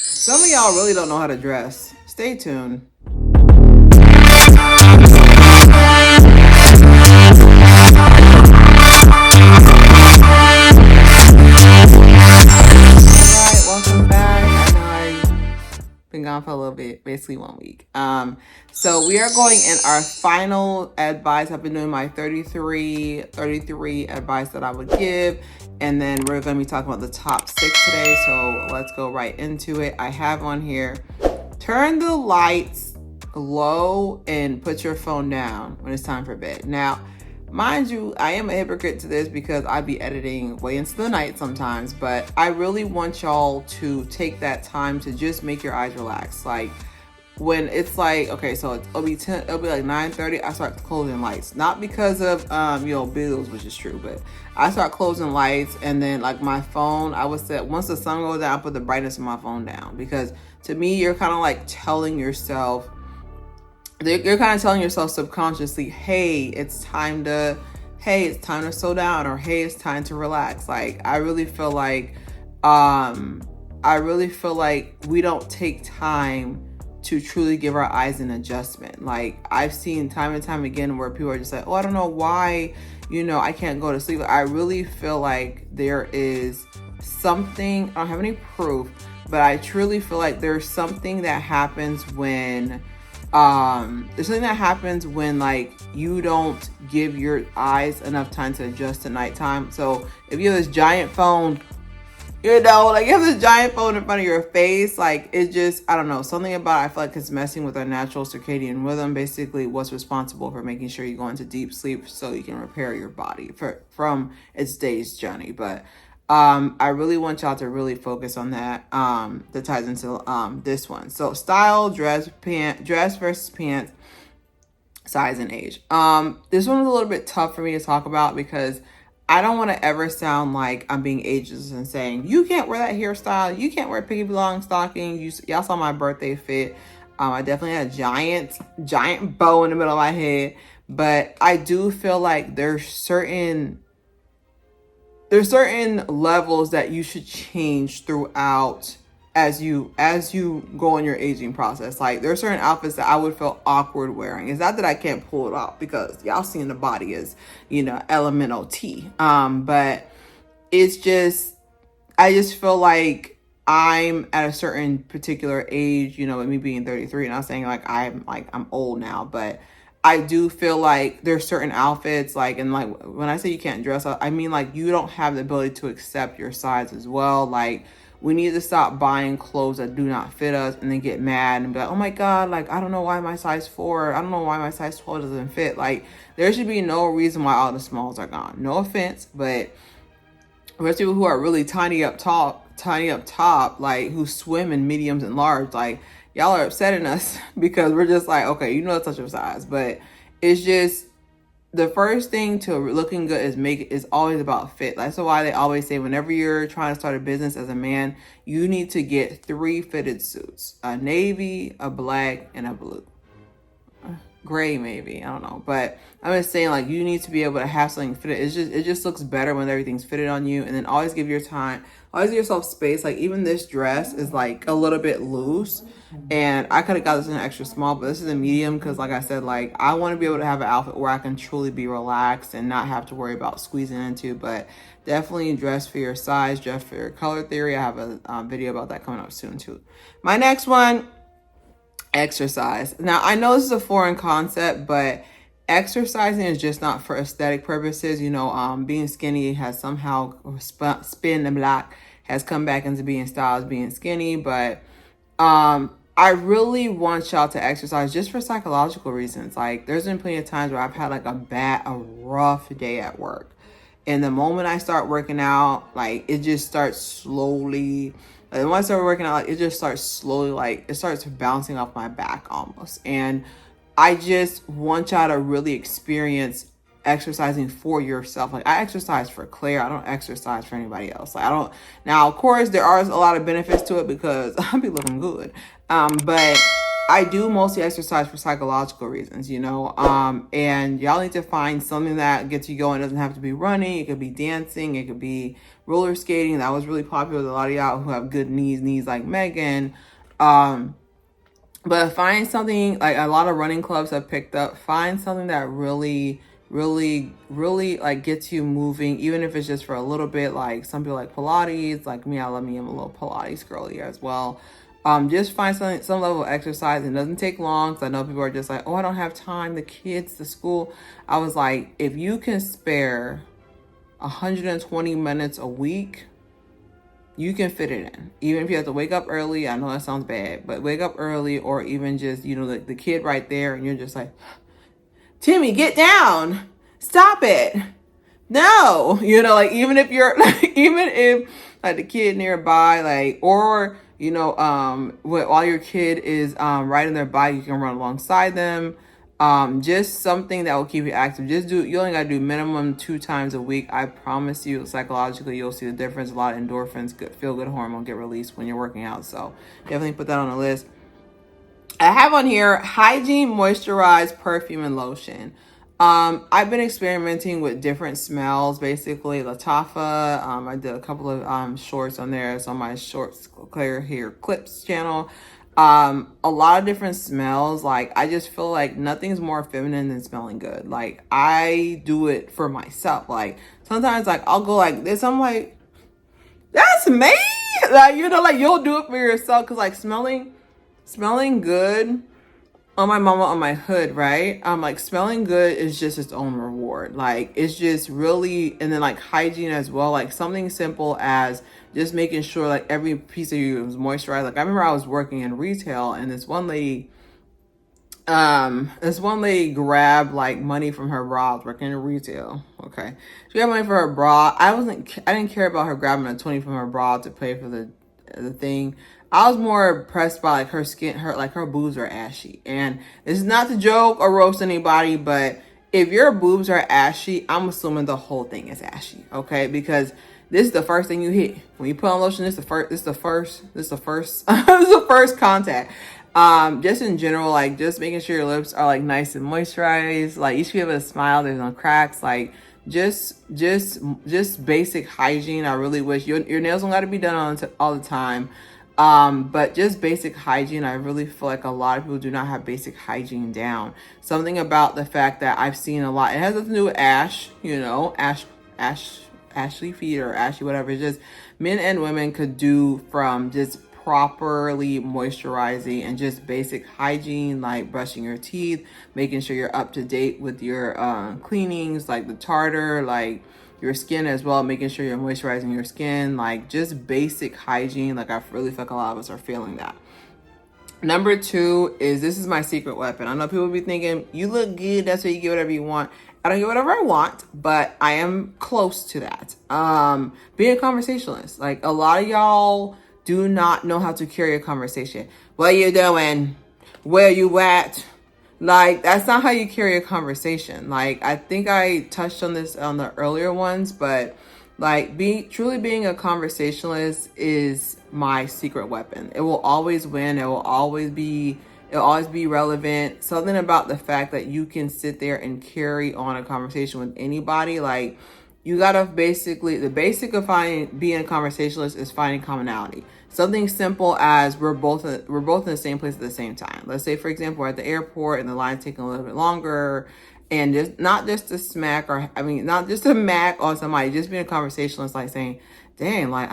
Some of y'all really don't know how to dress. Stay tuned. Alright, welcome back. I know I've been gone for a little bit, basically 1 week. So we are going in our final advice. I've been doing my 33 advice that I would give. And then we're going to be talking about the top 6 today. So let's go right into it. I have on here, turn the lights low and put your phone down when it's time for bed. Now, mind you, I am a hypocrite to this because I be editing way into the night sometimes, but I really want y'all to take that time to just make your eyes relax. Like when it's like, okay, so it'll be like 9:30, I start closing lights. Not because of bills, which is true, but I start closing lights, and then like my phone, I would say once the sun goes down, I put the brightness of my phone down, because to me, you're kind of like telling yourself, you're kind of telling yourself subconsciously, hey, it's time to slow down, or hey, it's time to relax. Like I really feel like we don't take time to truly give our eyes an adjustment. Like I've seen time and time again where people are just like, oh, I don't know why, I can't go to sleep. I really feel like there is something, I don't have any proof, but I truly feel like there's something that happens when like you don't give your eyes enough time to adjust to nighttime. So if you have this giant phone, like you have this giant phone in front of your face, like it just, I don't know, something about it, I feel like it's messing with our natural circadian rhythm, basically what's responsible for making sure you go into deep sleep so you can repair your body from its day's journey. But I really want y'all to really focus on that. That ties into this one. So style, dress versus pants, size and age. This one was a little bit tough for me to talk about because I don't want to ever sound like I'm being ageist and saying, you can't wear that hairstyle, you can't wear piggy long stockings. Y'all saw my birthday fit. I definitely had a giant bow in the middle of my head. But I do feel like there's certain levels that you should change throughout as you go in your aging process. Like there's certain outfits that I would feel awkward wearing. It's not that I can't pull it off, because y'all seeing the body as elemental T, but it's just, I just feel like I'm at a certain particular age, with me being 33, and I'm saying I'm old now, but I do feel like there's certain outfits, like, and like when I say you can't dress up, I mean like you don't have the ability to accept your size as well. Like we need to stop buying clothes that do not fit us and then get mad and be like, oh my God, like I don't know why my size 4, I don't know why my size 12 doesn't fit. Like there should be no reason why all the smalls are gone. No offense, but there's people who are really tiny up top, like who swim in mediums and large, like y'all are upsetting us because we're just like, okay, that's such your size. But it's just, the first thing to looking good is always about fit. That's why they always say whenever you're trying to start a business as a man, you need to get 3 fitted suits: a navy, a black, and a blue. Gray maybe, I don't know, but I'm just saying, like, you need to be able to have something fitted. It just looks better when everything's fitted on you. And then always give yourself space. Like even this dress is like a little bit loose, and I could have got this in an extra small, but this is a medium because, like I said, like I want to be able to have an outfit where I can truly be relaxed and not have to worry about squeezing into. But definitely dress for your size, dress for your color theory. I have a video about that coming up soon too. My next one, exercise. Now I know this is a foreign concept, but exercising is just not for aesthetic purposes. Being skinny has somehow spin the block, has come back into being style as being skinny. But I really want y'all to exercise just for psychological reasons. Like there's been plenty of times where I've had like a rough day at work, and the moment I start working out, like it just starts slowly. And once I start working out, like it just starts slowly, like it starts bouncing off my back almost. And I just want y'all to really experience exercising for yourself. Like I exercise for Claire. I don't exercise for anybody else. Like I don't. Now, of course, there are a lot of benefits to it because I'll be looking good. But I do mostly exercise for psychological reasons, you know, and y'all need to find something that gets you going. It doesn't have to be running. It could be dancing. It could be roller skating. That was really popular with a lot of y'all who have good knees like Megan. But find something, like a lot of running clubs have picked up. Find something that really like gets you moving, even if it's just for a little bit. Like some people like Pilates, like me, I'm a little Pilates girly as well. Just find some level of exercise. It doesn't take long, because I know people are just like, oh, I don't have time, the kids, the school. I was like, if you can spare 120 minutes a week, you can fit it in. Even if you have to wake up early, I know that sounds bad, but wake up early, or even just, you know, the kid right there, and you're just like, Timmy, get down, stop it, no, you know, like, even if you're like, even if like the kid nearby, like, or, you know, while your kid is riding their bike, you can run alongside them. Just something that will keep you active. You only gotta do minimum 2 times a week. I promise you, psychologically, you'll see the difference. A lot of endorphins, feel good hormone get released when you're working out. So definitely put that on the list. I have on here hygiene, moisturized perfume, and lotion. I've been experimenting with different smells, basically Latafa. I did a couple of shorts on there. It's on my Shorts Clear Hair Clips channel. A lot of different smells. Like, I just feel like nothing's more feminine than smelling good. Like, I do it for myself. Like, sometimes, like, I'll go like this, I'm like, that's me. Like, you know, like, you'll do it for yourself, because like smelling good on my mama, on my hood, right? Like, smelling good is just its own reward. Like, it's just really, and then like hygiene as well. Like, something simple as just making sure like every piece of you is moisturized. Like, I remember I was working in retail, and this one lady grabbed like money from her bra. I was working in retail. Okay. She grabbed money for her bra. I didn't care about her grabbing a 20 from her bra to pay for the thing. I was more impressed by like her skin, her boobs are ashy. And it's not to joke or roast anybody, but if your boobs are ashy, I'm assuming the whole thing is ashy, okay? Because this is the first thing you hit. When you put on lotion, this is the first contact. Just in general, like, just making sure your lips are like nice and moisturized. Like, you should be able to smile, there's no cracks. Like, just basic hygiene. I really wish your nails don't gotta be done all the time. But just basic hygiene. I really feel like a lot of people do not have basic hygiene down. Something about the fact that I've seen a lot, it has nothing to do with ash, you know, ashy feet or ashy whatever. It's just men and women could do from just properly moisturizing and just basic hygiene, like brushing your teeth, making sure you're up to date with your cleanings, like the tartar, like your skin as well, making sure you're moisturizing your skin, like just basic hygiene. Like, I really feel like a lot of us are failing that. Number 2 is, this is my secret weapon. I know people be thinking, you look good, that's why you get whatever you want. I don't get whatever I want, but I am close to that. Being a conversationalist. Like, a lot of y'all do not know how to carry a conversation. What you doing? Where you at? Like, that's not how you carry a conversation. Like, I think I touched on this on the earlier ones, but like, truly being a conversationalist is my secret weapon. It will always win. It'll always be relevant. Something about the fact that you can sit there and carry on a conversation with anybody. Like, you gotta the basic of being a conversationalist is finding commonality. Something simple as we're both in the same place at the same time. Let's say, for example, we're at the airport and the line's taking a little bit longer, and just not just to smack on somebody, just being a conversationalist, like saying, dang, like,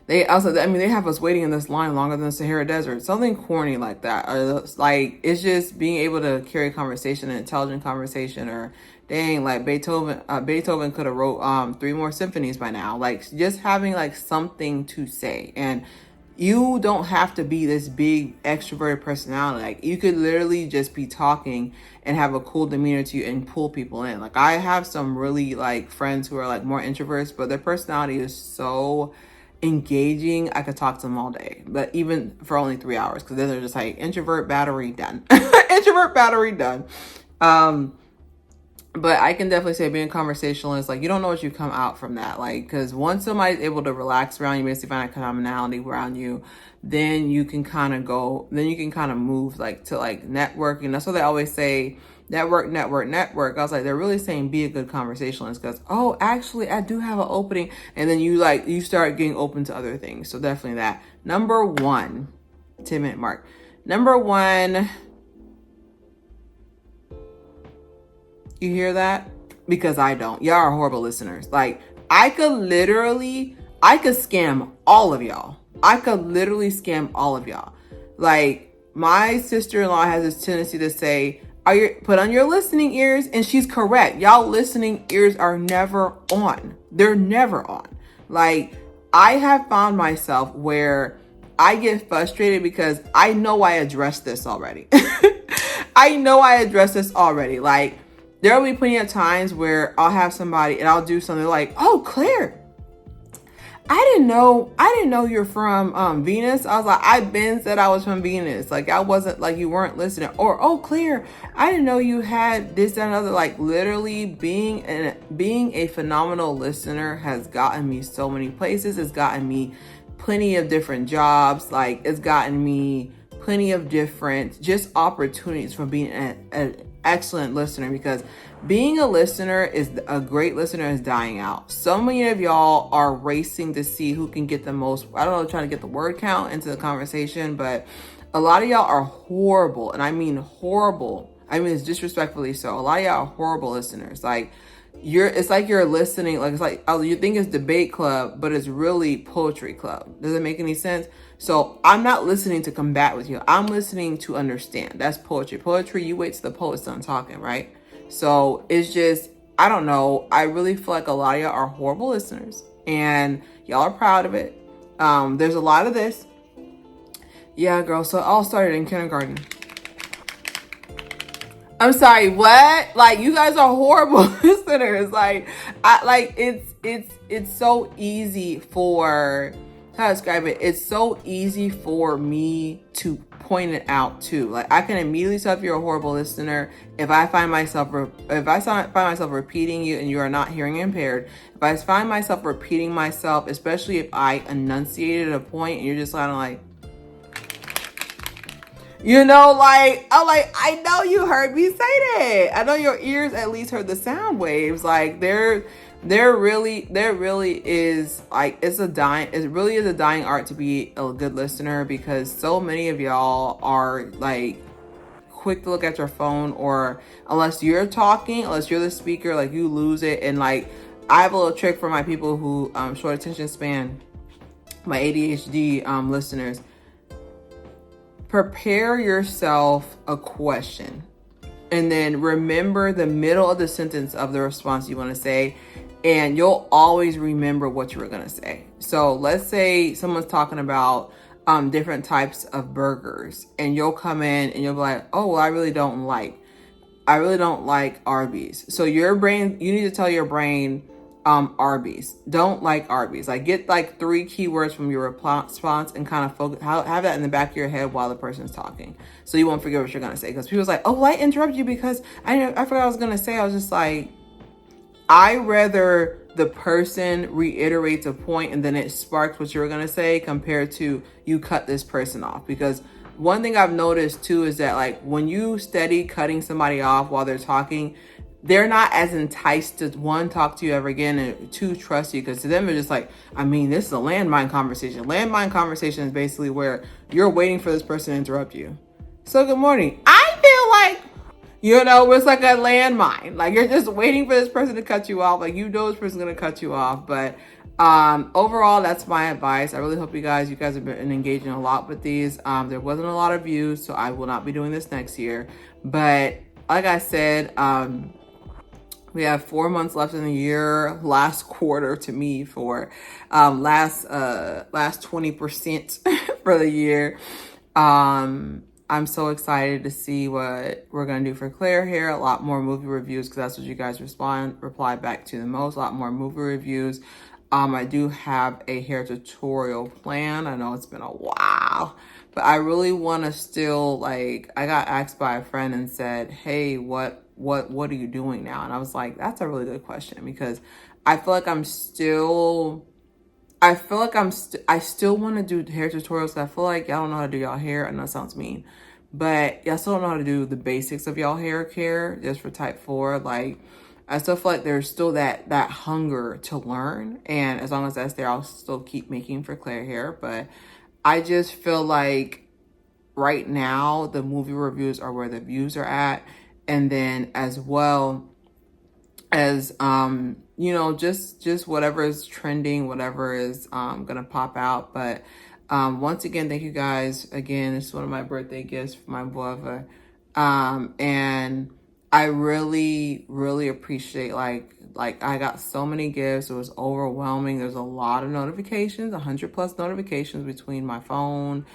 they have us waiting in this line longer than the Sahara Desert. Something corny like that. Or like, it's just being able to carry a conversation, an intelligent conversation. Or dang, like Beethoven could have wrote 3 more symphonies by now. Like, just having like something to say. And you don't have to be this big extroverted personality. Like, you could literally just be talking and have a cool demeanor to you and pull people in. Like, I have some really like friends who are like more introverts, but their personality is so engaging. I could talk to them all day, but even for only 3 hours, because then they're just like, introvert battery done. Introvert battery done. But I can definitely say being conversationalist, like you don't know what you come out from that. Like, because once somebody's able to relax around you, basically find a commonality around you, then you can kind of go, then you can kind of move like to like networking. That's what they always say, network, network, network. I was like, they're really saying be a good conversationalist because, oh, actually, I do have an opening. And then you start getting open to other things. So definitely that. Number one, 10-minute mark. Number one, you hear that? Because I don't. Y'all are horrible listeners. Like, I could scam all of y'all. I could literally scam all of y'all. Like, my sister-in-law has this tendency to say, put on your listening ears, and she's correct. Y'all listening ears are never on. They're never on. Like, I have found myself where I get frustrated because I know I addressed this already. I know I addressed this already. Like, there will be plenty of times where I'll have somebody and I'll do something like, oh, Claire, I didn't know you're from Venus. I was like, I been said I was from Venus. Like, I wasn't, like, you weren't listening. Or, oh, Claire, I didn't know you had this, that, and other. Like, literally being a phenomenal listener has gotten me so many places. It's gotten me plenty of different jobs. Like, it's gotten me plenty of different just opportunities from being an excellent listener, because being a great listener is dying out. So many of y'all are racing to see who can get the most, I don't know, trying to get the word count into the conversation, but a lot of y'all are horrible. And I mean horrible. I mean, it's disrespectfully so. A lot of y'all are horrible listeners. Like, it's like you're listening, like, it's like, oh, you think it's debate club, but it's really poetry club. Does it make any sense? So I'm not listening to combat with you. I'm listening to understand. That's poetry. Poetry, you wait till the poet's done talking, right? So it's just, I don't know. I really feel like a lot of y'all are horrible listeners and y'all are proud of it. There's a lot of this. Yeah, girl. So it all started in kindergarten. I'm sorry, what? Like, you guys are horrible listeners. Like, it's so easy for, how to describe it? It's so easy for me to point it out too. Like, I can immediately tell if you're a horrible listener if I find myself repeating you and you are not hearing impaired. If I find myself repeating myself, especially if I enunciated a point and you're just kind of like, you know, like, I'm like, I know you heard me say that. I know your ears at least heard the sound waves. Like, there really is, like, it really is a dying art to be a good listener, because so many of y'all are like quick to look at your phone, or unless you're the speaker, like, you lose it. And like, I have a little trick for my people who short attention span, my ADHD listeners. Prepare yourself a question and then remember the middle of the sentence of the response you want to say, and you'll always remember what you were going to say. So let's say someone's talking about different types of burgers, and you'll come in and you'll be like, oh, well, I really don't like Arby's. So you need to tell your brain, Arby's. Don't like Arby's. Like, get like 3 keywords from your response and kind of focus, have that in the back of your head while the person's talking, so you won't forget what you're gonna say. Because people's like, oh, well, I interrupt you because I forgot what I was gonna say. I was just like, I rather the person reiterates a point and then it sparks what you were gonna say compared to you cut this person off. Because one thing I've noticed too is that, like, when you steady cutting somebody off while they're talking, they're not as enticed to, one, talk to you ever again, and two, trust you. Because to them, it's just like, I mean, this is a landmine conversation. Landmine conversation is basically where you're waiting for this person to interrupt you. So good morning. I feel like, it's like a landmine. Like, you're just waiting for this person to cut you off. Like, this person's going to cut you off. But overall, that's my advice. I really hope you guys have been engaging a lot with these. There wasn't a lot of views, so I will not be doing this next year. But like I said, we have 4 months left in the year. Last quarter to me for last 20% for the year. I'm so excited to see what we're gonna do for Claire here. A lot more movie reviews, because that's what you guys reply back to the most. A lot more movie reviews. I do have a hair tutorial plan. I know it's been a while, but I really want to still, like, I got asked by a friend and said, hey, what what are you doing now? And I was like, that's a really good question, because I feel like I'm still, I still want to do hair tutorials. I feel like y'all don't know how to do y'all hair. I know it sounds mean, but y'all still don't know how to do the basics of y'all hair care just for type 4. Like, I still feel like there's still that hunger to learn. And as long as that's there, I'll still keep making for Claire hair. But I just feel like right now the movie reviews are where the views are at. And then as well as you know, just whatever is trending, whatever is gonna pop out. But once again, thank you guys again. It's one of my birthday gifts for my brother, and I really appreciate, like I got so many gifts. It was overwhelming. There's a lot of notifications, 100+ notifications between my phone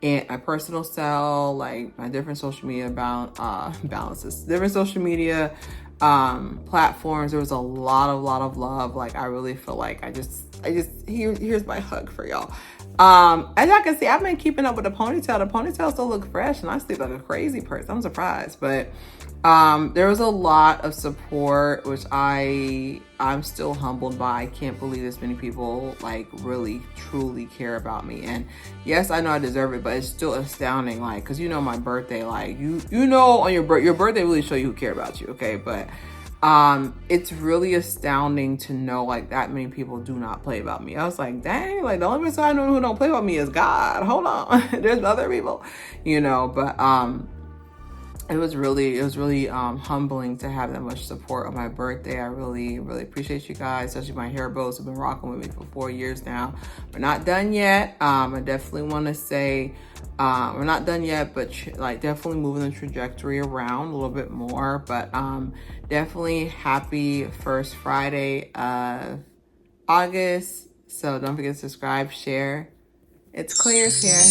and my personal cell, like my different social media balances, different social media platforms. There was a lot of love. Like, I really feel like I just here's my hug for y'all. As y'all can see, I've been keeping up with the ponytail. The ponytail still look fresh, and I sleep like a crazy person. I'm surprised, but there was a lot of support, which I'm still humbled by. I can't believe this many people like really truly care about me. And yes, I know I deserve it, but it's still astounding. Like, cause you know my birthday, like you know on your birthday really show you who care about you. Okay, but it's really astounding to know like that many people do not play about me. I was like, dang, like the only person I know who don't play about me is God. Hold on. There's other people, you know, but it was really humbling to have that much support on my birthday. I really appreciate you guys, especially my hair bros who've been rocking with me for 4 years now. We're not done yet. I definitely want to say we're not done yet, but like definitely moving the trajectory around a little bit more. But definitely happy first Friday of August. So don't forget to subscribe, share. It's Claire's hair.